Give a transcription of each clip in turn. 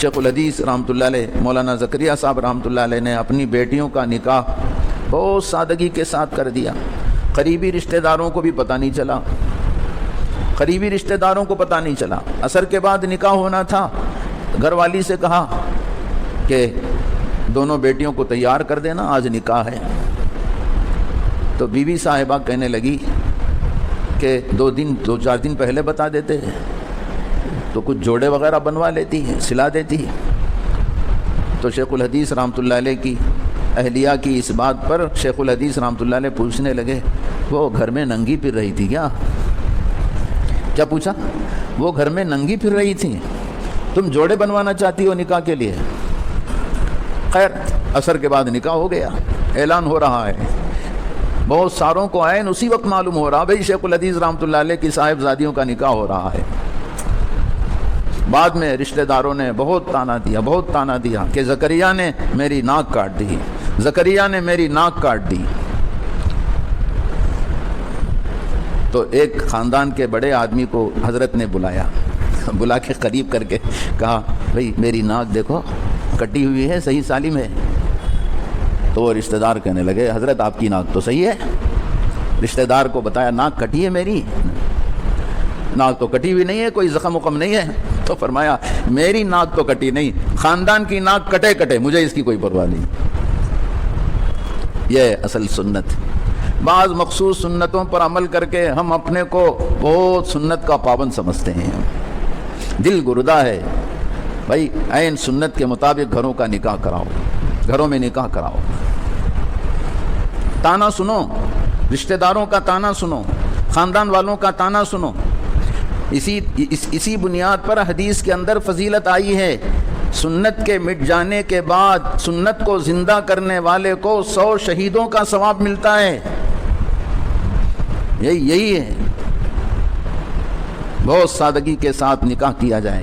شیخ الحدیث رحمۃ اللہ علیہ مولانا زکریا صاحب رحمۃ اللہ علیہ نے اپنی بیٹیوں کا نکاح بہت سادگی کے ساتھ کر دیا. قریبی رشتہ داروں کو بھی پتہ نہیں چلا، قریبی رشتہ داروں کو پتہ نہیں چلا. عصر کے بعد نکاح ہونا تھا. گھر والی سے کہا کہ دونوں بیٹیوں کو تیار کر دینا، آج نکاح ہے. تو بیوی صاحبہ کہنے لگی کہ 2-4 دن پہلے بتا دیتے تو کچھ جوڑے وغیرہ بنوا لیتی، سلا دیتی. تو شیخ الحدیث رحمۃ اللہ علیہ کی اہلیہ کی اس بات پر شیخ الحدیث رحمۃ اللہ علیہ پوچھنے لگے، وہ گھر میں ننگی پھر رہی تھی کیا پوچھا؟ وہ گھر میں ننگی پھر رہی تھی، تم جوڑے بنوانا چاہتی ہو نکاح کے لیے؟ خیر عصر کے بعد نکاح ہو گیا، اعلان ہو رہا ہے. بہت ساروں کو عین اسی وقت معلوم ہو رہا بھئی شیخ الحدیث رحمۃ اللہ علیہ کی صاحبزادیوں کا نکاح ہو رہا ہے. بعد میں رشتہ داروں نے بہت تانا دیا کہ زکریا نے میری ناک کاٹ دی، زکریا نے میری ناک کاٹ دی. تو ایک خاندان کے بڑے آدمی کو حضرت نے بلا کے قریب کر کے کہا، بھئی میری ناک دیکھو کٹی ہوئی ہے، صحیح سالم ہے. تو وہ رشتہ دار کہنے لگے، حضرت آپ کی ناک تو صحیح ہے. رشتہ دار کو بتایا ناک کٹی ہے، میری ناک تو کٹی ہوئی نہیں ہے، کوئی زخم وخم نہیں ہے. تو فرمایا میری ناک تو کٹی نہیں، خاندان کی ناک کٹے مجھے اس کی کوئی پرواہ نہیں. یہ اصل سنت. بعض مخصوص سنتوں پر عمل کر کے ہم اپنے کو بہت سنت کا پابند سمجھتے ہیں. دل گردہ ہے بھائی، عین سنت کے مطابق گھروں کا نکاح کراؤ، گھروں میں نکاح کراؤ. تانا سنو، رشتہ داروں کا تانا سنو، خاندان والوں کا تانا سنو. اسی بنیاد پر حدیث کے اندر فضیلت آئی ہے، سنت کے مٹ جانے کے بعد سنت کو زندہ کرنے والے کو 100 شہیدوں کا ثواب ملتا ہے. یہی ہے. بہت سادگی کے ساتھ نکاح کیا جائے.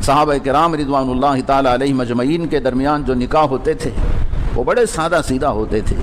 صحابہ کرام رضوان اللہ تعالی علیہم اجمعین کے درمیان جو نکاح ہوتے تھے وہ بڑے سادہ سیدھا ہوتے تھے.